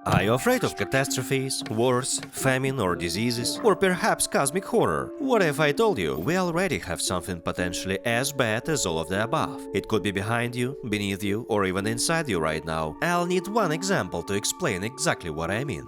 Are you afraid of catastrophes, wars, famine or diseases, or perhaps cosmic horror? What if I told you we already have something potentially as bad as all of the above? It could be behind you, beneath you, or even inside you right now. I'll need one example to explain exactly what I mean.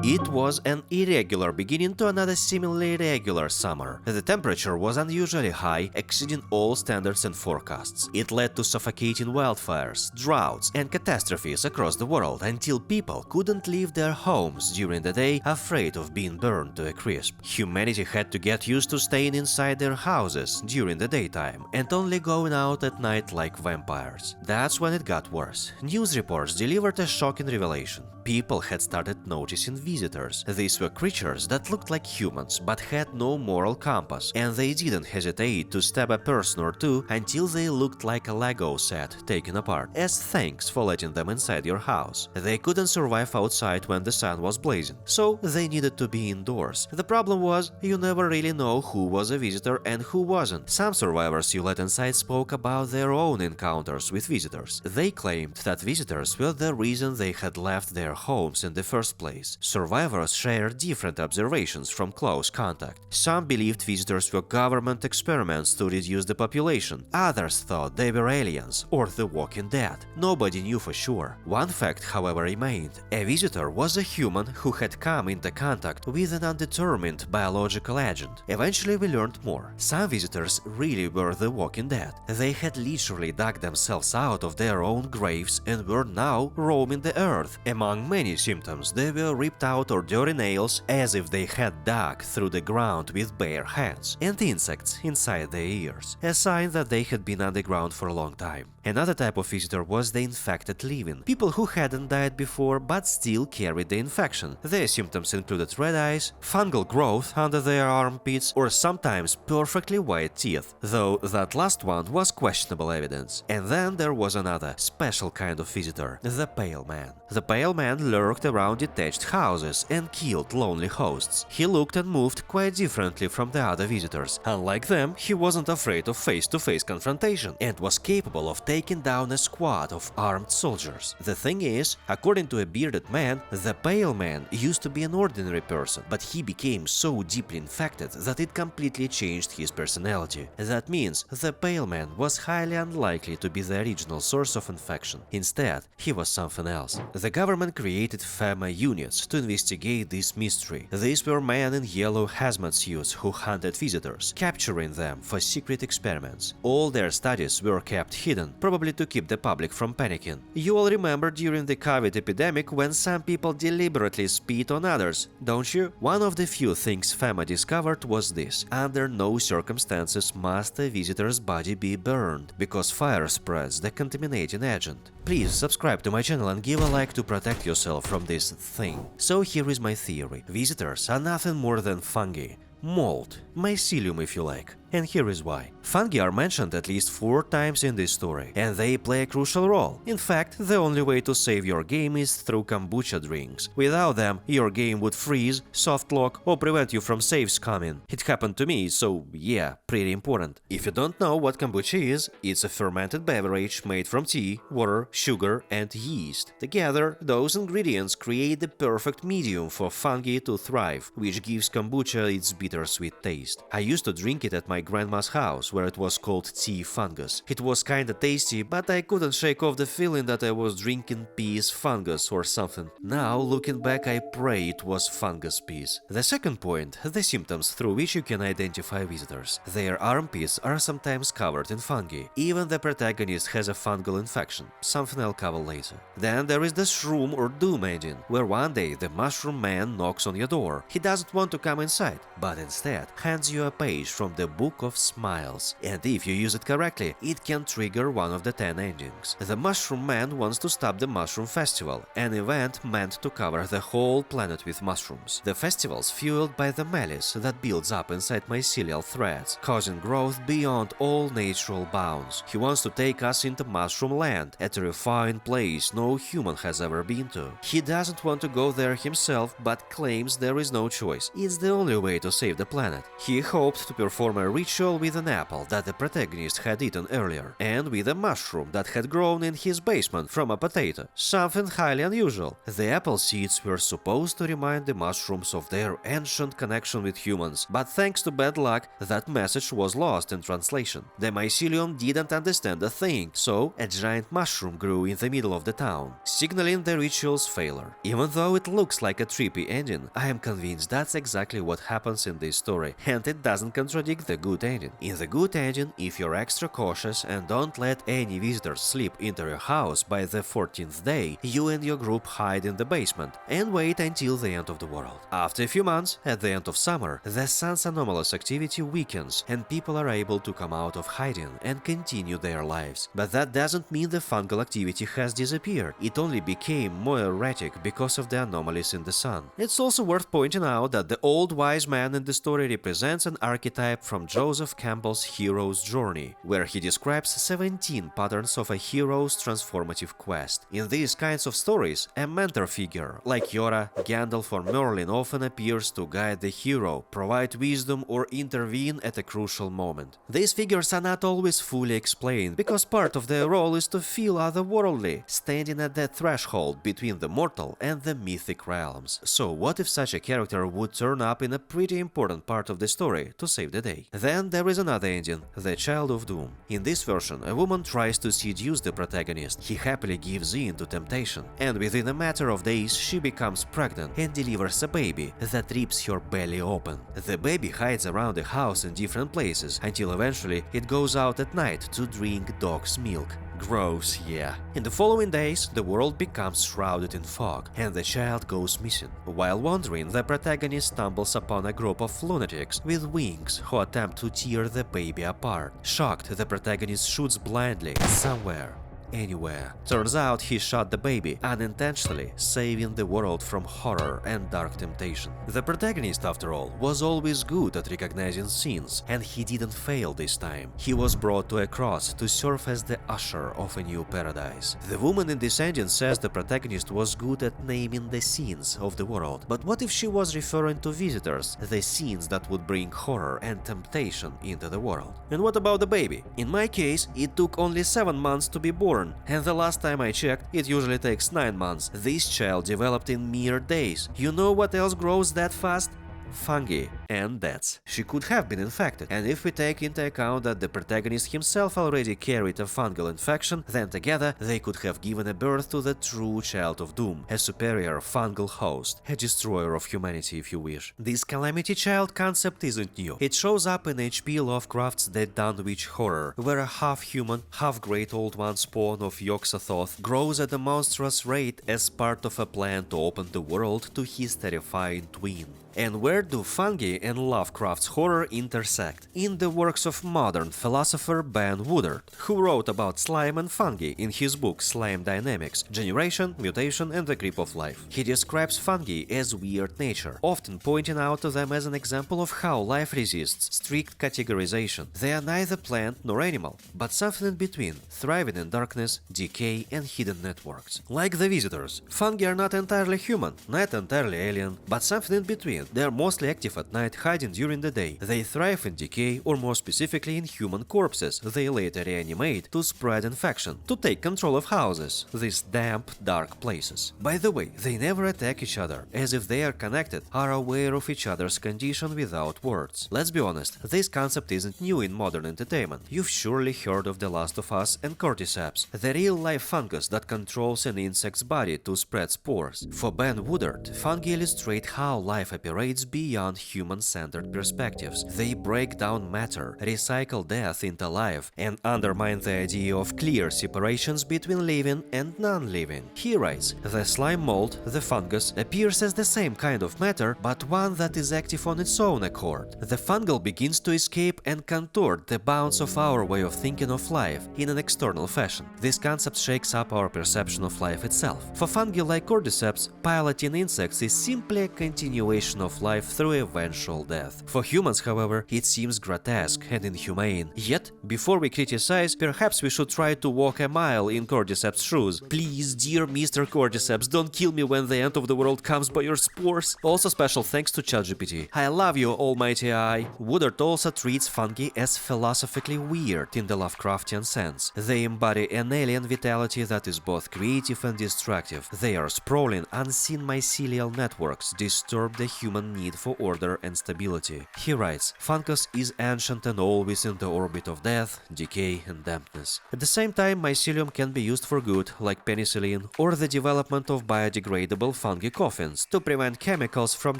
It was an irregular beginning to another seemingly regular summer. The temperature was unusually high, exceeding all standards and forecasts. It led to suffocating wildfires, droughts, and catastrophes across the world until people couldn't leave their homes during the day, afraid of being burned to a crisp. Humanity had to get used to staying inside their houses during the daytime and only going out at night like vampires. That's when it got worse. News reports delivered a shocking revelation. People had started noticing visitors. These were creatures that looked like humans but had no moral compass, and they didn't hesitate to stab a person or two until they looked like a Lego set taken apart, as thanks for letting them inside your house. They couldn't survive outside when the sun was blazing, so they needed to be indoors. The problem was, you never really know who was a visitor and who wasn't. Some survivors you let inside spoke about their own encounters with visitors. They claimed that visitors were the reason they had left their homes in the first place. Survivors shared different observations from close contact. Some believed visitors were government experiments to reduce the population. Others thought they were aliens or the Walking Dead. Nobody knew for sure. One fact, however, remained. A visitor was a human who had come into contact with an undetermined biological agent. Eventually we learned more. Some visitors really were the Walking Dead. They had literally dug themselves out of their own graves and were now roaming the earth. Among many symptoms, they were ripped out or dirty nails, as if they had dug through the ground with bare hands, and insects inside their ears, a sign that they had been underground for a long time. Another type of visitor was the infected living, people who hadn't died before but still carried the infection. Their symptoms included red eyes, fungal growth under their armpits, or sometimes perfectly white teeth, though that last one was questionable evidence. And then there was another, special kind of visitor, the Pale Man. The Pale Man lurked around detached houses and killed lonely hosts. He looked and moved quite differently from the other visitors. Unlike them, he wasn't afraid of face-to-face confrontation and was capable of taking down a squad of armed soldiers. The thing is, according to a bearded man, the Pale Man used to be an ordinary person, but he became so deeply infected that it completely changed his personality. That means the Pale Man was highly unlikely to be the original source of infection. Instead, he was something else. The government created FEMA units to investigate this mystery. These were men in yellow hazmat suits who hunted visitors, capturing them for secret experiments. All their studies were kept hidden, probably to keep the public from panicking. You all remember during the COVID epidemic when some people deliberately spit on others, don't you? One of the few things FEMA discovered was this: under no circumstances must a visitor's body be burned, because fire spreads the contaminating agent. Please subscribe to my channel and give a like to protect yourself from this thing. So here is my theory. Visitors are nothing more than fungi. Mold, mycelium if you like. And here is why. Fungi are mentioned at least 4 times in this story, and they play a crucial role. In fact, the only way to save your game is through kombucha drinks. Without them, your game would freeze, soft lock, or prevent you from saves coming. It happened to me, so yeah, pretty important. If you don't know what kombucha is, it's a fermented beverage made from tea, water, sugar, and yeast. Together, those ingredients create the perfect medium for fungi to thrive, which gives kombucha its bittersweet taste. I used to drink it at my grandma's house, where it was called tea fungus. It was kinda tasty, but I couldn't shake off the feeling that I was drinking peas fungus or something. Now, looking back, I pray it was fungus peas. The second point, the symptoms through which you can identify visitors. Their armpits are sometimes covered in fungi. Even the protagonist has a fungal infection, something I'll cover later. Then there is the shroom or doom ending, where one day the mushroom man knocks on your door. He doesn't want to come inside, but instead hands you a page from the Book of Smiles, and if you use it correctly, it can trigger one of the 10 endings. The Mushroom Man wants to stop the Mushroom Festival, an event meant to cover the whole planet with mushrooms. The festival's fueled by the malice that builds up inside mycelial threads, causing growth beyond all natural bounds. He wants to take us into Mushroom Land, a terrifying place no human has ever been to. He doesn't want to go there himself, but claims there is no choice. It's the only way to save the planet. He hoped to perform a ritual with an apple that the protagonist had eaten earlier, and with a mushroom that had grown in his basement from a potato. Something highly unusual. The apple seeds were supposed to remind the mushrooms of their ancient connection with humans, but thanks to bad luck, that message was lost in translation. The mycelium didn't understand a thing, so a giant mushroom grew in the middle of the town, signaling the ritual's failure. Even though it looks like a trippy ending, I am convinced that's exactly what happens in this story, and it doesn't contradict the good ending. In the good ending, if you're extra cautious and don't let any visitors slip into your house by the 14th day, you and your group hide in the basement and wait until the end of the world. After a few months, at the end of summer, the sun's anomalous activity weakens and people are able to come out of hiding and continue their lives. But that doesn't mean the fungal activity has disappeared. It only became more erratic because of the anomalies in the sun. It's also worth pointing out that the old wise man in the story represents an archetype from Joseph Campbell's Hero's Journey, where he describes 17 patterns of a hero's transformative quest. In these kinds of stories, a mentor figure, like Yoda, Gandalf or Merlin, often appears to guide the hero, provide wisdom or intervene at a crucial moment. These figures are not always fully explained, because part of their role is to feel otherworldly, standing at that threshold between the mortal and the mythic realms. So what if such a character would turn up in a pretty important part of the story to save the day? Then there is another ending, the Child of Doom. In this version, a woman tries to seduce the protagonist. He happily gives in to temptation, and within a matter of days she becomes pregnant and delivers a baby that rips her belly open. The baby hides around the house in different places until eventually it goes out at night to drink dog's milk. Gross, yeah. In the following days, the world becomes shrouded in fog, and the child goes missing. While wandering, the protagonist stumbles upon a group of lunatics with wings who attempt to tear the baby apart. Shocked, the protagonist shoots blindly somewhere. Anywhere. Turns out he shot the baby unintentionally, saving the world from horror and dark temptation. The protagonist, after all, was always good at recognizing sins, and he didn't fail this time. He was brought to a cross to serve as the usher of a new paradise. The woman in this ending says the protagonist was good at naming the sins of the world. But what if she was referring to visitors, the sins that would bring horror and temptation into the world? And what about the baby? In my case, it took only 7 months to be born, and the last time I checked, it usually takes 9 months. This child developed in mere days. You know what else grows that fast? Fungi. And that's. She could have been infected, and if we take into account that the protagonist himself already carried a fungal infection, then together they could have given a birth to the true Child of Doom, a superior fungal host, a destroyer of humanity if you wish. This Calamity Child concept isn't new. It shows up in H.P. Lovecraft's The Dunwich Horror, where a half-human, half-great old one spawn of Yog-Sothoth grows at a monstrous rate as part of a plan to open the world to his terrifying twin. And where do fungi and Lovecraft's horror intersect? In the works of modern philosopher Ben Woodard, who wrote about slime and fungi in his book Slime Dynamics: Generation, Mutation and the Grip of Life. He describes fungi as weird nature, often pointing out to them as an example of how life resists strict categorization. They are neither plant nor animal, but something in between, thriving in darkness, decay and hidden networks. Like the visitors, fungi are not entirely human, not entirely alien, but something in between. They are mostly active at night, hiding during the day. They thrive in decay, or more specifically in human corpses. They later reanimate to spread infection, to take control of houses, these damp, dark places. By the way, they never attack each other, as if they are connected, are aware of each other's condition without words. Let's be honest, this concept isn't new in modern entertainment. You've surely heard of The Last of Us and Cordyceps, the real-life fungus that controls an insect's body to spread spores. For Ben Woodard, fungi illustrate how life operates beyond human-centered perspectives. They break down matter, recycle death into life, and undermine the idea of clear separations between living and non-living. He writes, the slime mold, the fungus, appears as the same kind of matter, but one that is active on its own accord. The fungal begins to escape and contort the bounds of our way of thinking of life in an external fashion. This concept shakes up our perception of life itself. For fungi like Cordyceps, piloting insects is simply a continuation of life through eventual natural death. For humans, however, it seems grotesque and inhumane. Yet, before we criticize, perhaps we should try to walk a mile in Cordyceps' shoes. Please, dear Mr. Cordyceps, don't kill me when the end of the world comes by your spores. Also special thanks to ChatGPT. I love you, almighty I. Woodard also treats fungi as philosophically weird in the Lovecraftian sense. They embody an alien vitality that is both creative and destructive. Their sprawling, unseen mycelial networks disturb the human need for order and stability. He writes, fungus is ancient and always in the orbit of death, decay, and dampness. At the same time, mycelium can be used for good, like penicillin, or the development of biodegradable fungi coffins to prevent chemicals from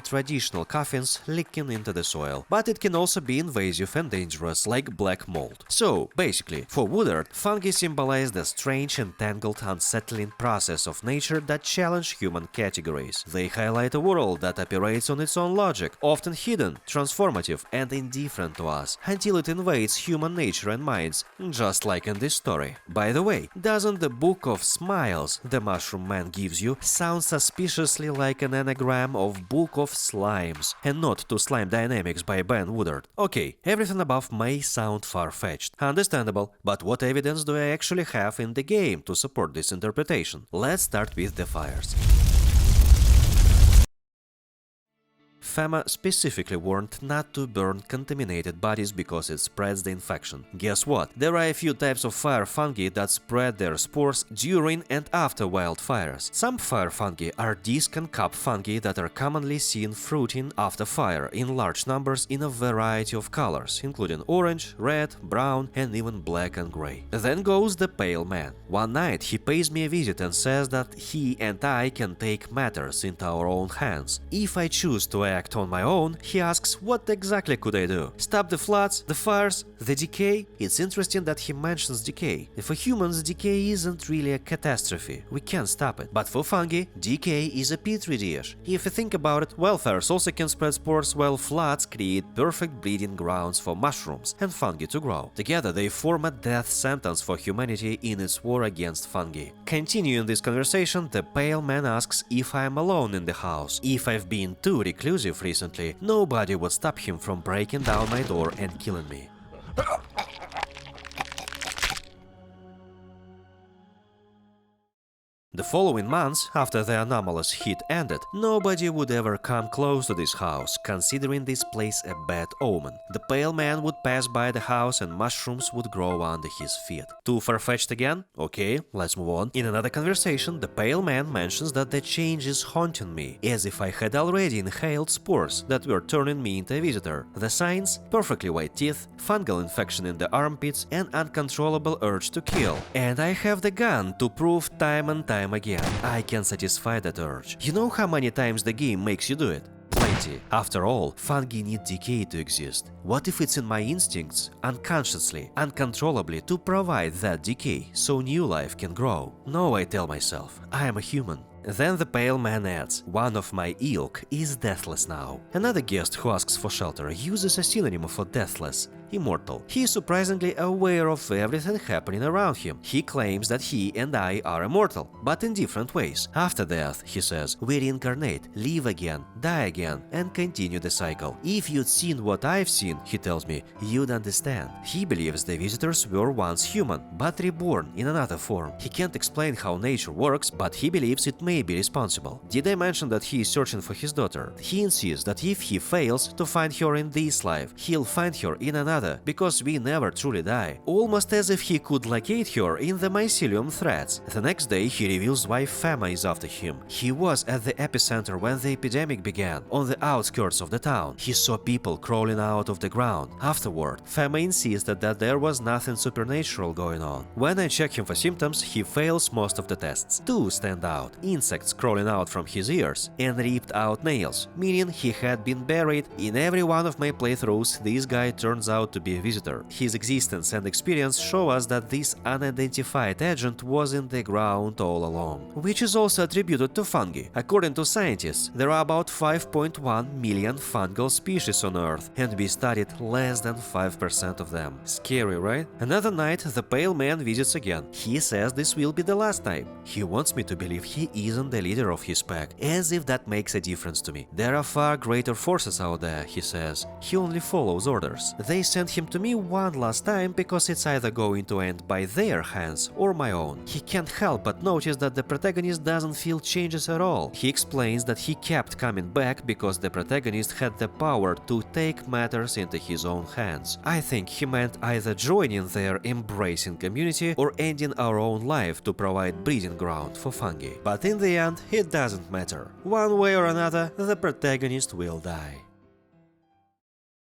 traditional coffins leaking into the soil. But it can also be invasive and dangerous, like black mold. So, basically, for Woodard, fungi symbolize the strange, entangled, unsettling process of nature that challenge human categories. They highlight a world that operates on its own logic, often hidden, transformative, and indifferent to us, until it invades human nature and minds, just like in this story. By the way, doesn't the Book of Smiles the Mushroom Man gives you sound suspiciously like an anagram of Book of Slimes, and not to Slime Dynamics by Ben Woodard? Okay, everything above may sound far-fetched, understandable, but what evidence do I actually have in the game to support this interpretation? Let's start with the fires. FEMA specifically warned not to burn contaminated bodies because it spreads the infection. Guess what? There are a few types of fire fungi that spread their spores during and after wildfires. Some fire fungi are disc and cup fungi that are commonly seen fruiting after fire in large numbers in a variety of colors, including orange, red, brown, and even black and gray. Then goes the Pale Man. One night he pays me a visit and says that he and I can take matters into our own hands. If I choose to act on my own, he asks what exactly could I do? Stop the floods, the fires, the decay? It's interesting that he mentions decay. For humans, decay isn't really a catastrophe. We can't stop it. But for fungi, decay is a petri dish. If you think about it, wildfires also can spread spores, while floods create perfect breeding grounds for mushrooms and fungi to grow. Together they form a death sentence for humanity in its war against fungi. Continuing this conversation, the Pale Man asks if I'm alone in the house. If I've been too reclusive recently, nobody would stop him from breaking down my door and killing me. The following months, after the anomalous heat ended, nobody would ever come close to this house, considering this place a bad omen. The Pale Man would pass by the house and mushrooms would grow under his feet. Too far-fetched again? Okay, let's move on. In another conversation, the Pale Man mentions that the change is haunting me, as if I had already inhaled spores that were turning me into a visitor. The signs: perfectly white teeth, fungal infection in the armpits, and uncontrollable urge to kill. And I have the gun to prove time and time again I can satisfy that urge. You know how many times the game makes you do it? Plenty. After all, fungi need decay to exist. What if it's in my instincts, unconsciously, uncontrollably, to provide that decay so new life can grow? No, I tell myself, I am a human. Then the Pale Man adds, one of my ilk is deathless now. Another guest who asks for shelter uses a synonym for deathless: immortal. He is surprisingly aware of everything happening around him. He claims that he and I are immortal, but in different ways. After death, he says, we reincarnate, live again, die again, and continue the cycle. If you'd seen what I've seen, he tells me, you'd understand. He believes the visitors were once human, but reborn in another form. He can't explain how nature works, but he believes it may be responsible. Did I mention that he is searching for his daughter? He insists that if he fails to find her in this life, he'll find her in another, because we never truly die. Almost as if he could locate her in the mycelium threads. The next day he reveals why FEMA is after him. He was at the epicenter when the epidemic began, on the outskirts of the town. He saw people crawling out of the ground. Afterward, FEMA insisted that there was nothing supernatural going on. When I check him for symptoms, he fails most of the tests. Two stand out: insects crawling out from his ears and ripped out nails, meaning he had been buried. In every one of my playthroughs, this guy turns out out to be a visitor. His existence and experience show us that this unidentified agent was in the ground all along, which is also attributed to fungi. According to scientists, there are about 5.1 million fungal species on Earth, and we studied less than 5% of them. Scary, right? Another night, the Pale Man visits again. He says this will be the last time. He wants me to believe he isn't the leader of his pack, as if that makes a difference to me. There are far greater forces out there, he says. He only follows orders. They sent him to me one last time because it's either going to end by their hands or my own. He can't help but notice that the protagonist doesn't feel changes at all. He explains that he kept coming back because the protagonist had the power to take matters into his own hands. I think he meant either joining their embracing community or ending our own life to provide breeding ground for fungi. But in the end, it doesn't matter. One way or another, the protagonist will die.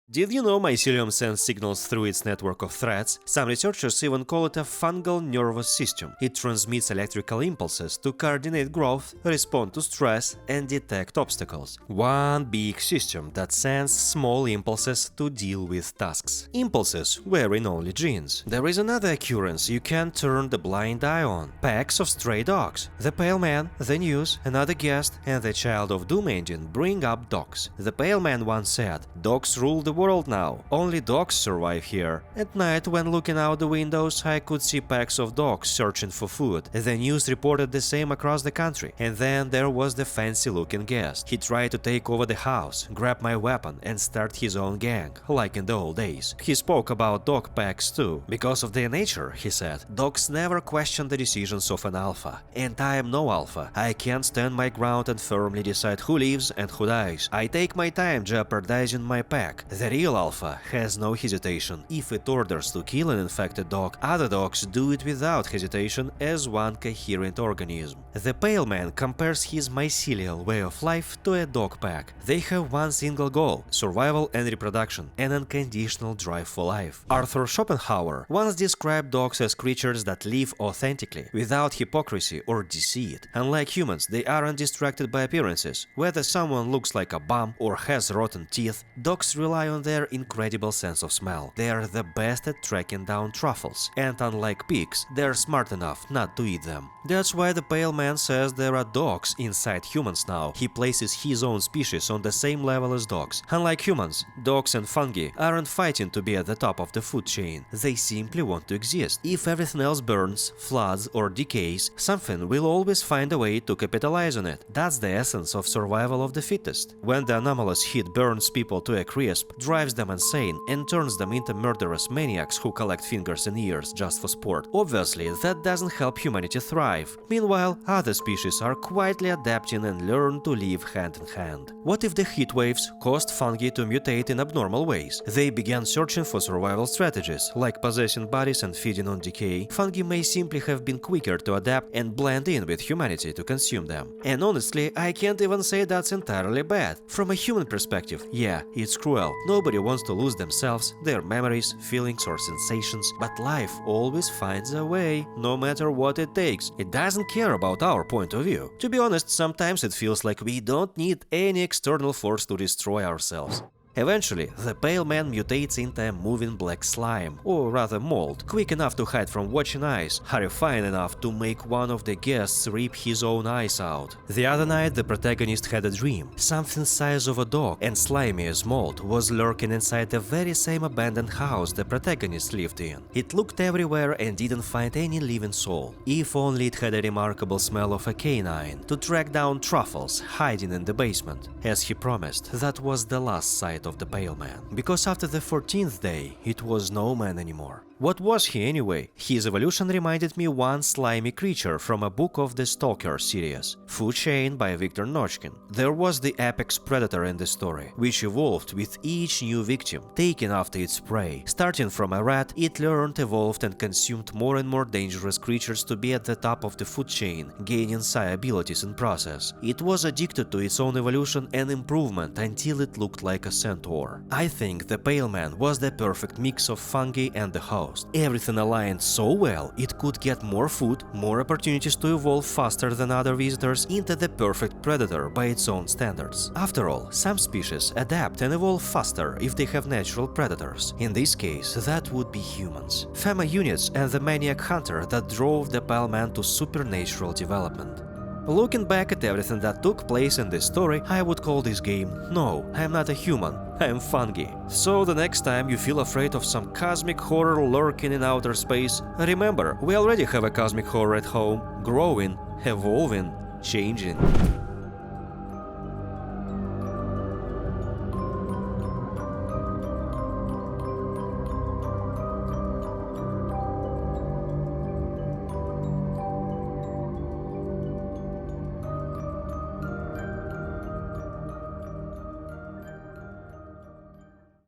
Did you know mycelium sends signals through its network of threads? Some researchers even call it a fungal nervous system. It transmits electrical impulses to coordinate growth, respond to stress, and detect obstacles. One big system that sends small impulses to deal with tasks. Impulses wearing only genes. There is another occurrence you can't turn the blind eye on. Packs of stray dogs. The Pale Man, the news, another guest, and the Child of Doom engine bring up dogs. The Pale Man once said, "Dogs rule the world now. Only dogs survive here." At night, when looking out the windows, I could see packs of dogs searching for food. The news reported the same across the country. And then there was the fancy-looking guest. He tried to take over the house, grab my weapon, and start his own gang, like in the old days. He spoke about dog packs too. Because of their nature, he said, dogs never question the decisions of an alpha. And I am no alpha. I can't stand my ground and firmly decide who lives and who dies. I take my time jeopardizing my pack. The real alpha has no hesitation. If it orders to kill an infected dog, other dogs do it without hesitation as one coherent organism. The Pale Man compares his mycelial way of life to a dog pack. They have one single goal: survival and reproduction, an unconditional drive for life. Arthur Schopenhauer once described dogs as creatures that live authentically, without hypocrisy or deceit. Unlike humans, they aren't distracted by appearances. Whether someone looks like a bum or has rotten teeth, dogs rely on their incredible sense of smell. They are the best at tracking down truffles, and unlike pigs, they are smart enough not to eat them. That's why the Pale Man says there are dogs inside humans now. He places his own species on the same level as dogs. Unlike humans, dogs and fungi aren't fighting to be at the top of the food chain. They simply want to exist. If everything else burns, floods, or decays, something will always find a way to capitalize on it. That's the essence of survival of the fittest. When the anomalous heat burns people to a crisp, drives them insane, and turns them into murderous maniacs who collect fingers and ears just for sport. Obviously, that doesn't help humanity thrive. Meanwhile, other species are quietly adapting and learn to live hand in hand. What if the heat waves caused fungi to mutate in abnormal ways? They began searching for survival strategies, like possessing bodies and feeding on decay. Fungi may simply have been quicker to adapt and blend in with humanity to consume them. And honestly, I can't even say that's entirely bad. From a human perspective, yeah, it's cruel. Nobody wants to lose themselves, their memories, feelings, or sensations, but life always finds a way, no matter what it takes. It doesn't care about our point of view. To be honest, sometimes it feels like we don't need any external force to destroy ourselves. Eventually, the Pale Man mutates into a moving black slime, or rather mold, quick enough to hide from watching eyes, horrifying enough to make one of the guests rip his own eyes out. The other night, the protagonist had a dream. Something size of a dog and slimy as mold was lurking inside the very same abandoned house the protagonist lived in. It looked everywhere and didn't find any living soul. If only it had a remarkable smell of a canine to track down truffles hiding in the basement. As he promised, that was the last sight of the Pale Man, because after the 14th day, it was no man anymore. What was he anyway? His evolution reminded me one slimy creature from a book of the Stalker series, Food Chain by Viktor Nochkin. There was the apex predator in the story, which evolved with each new victim, taken after its prey. Starting from a rat, it learned, evolved, and consumed more and more dangerous creatures to be at the top of the food chain, gaining psi abilities in process. It was addicted to its own evolution and improvement until it looked like a centaur. I think the Pale Man was the perfect mix of fungi and the host. lost. Everything aligned so well, it could get more food, more opportunities to evolve faster than other visitors into the perfect predator by its own standards. After all, some species adapt and evolve faster if they have natural predators. In this case, that would be humans. FEMA units and the maniac hunter that drove the Pileman to supernatural development. Looking back at everything that took place in this story, I would call this game "No, I'm not a human, I'm fungi." So the next time you feel afraid of some cosmic horror lurking in outer space, remember, we already have a cosmic horror at home, growing, evolving, changing.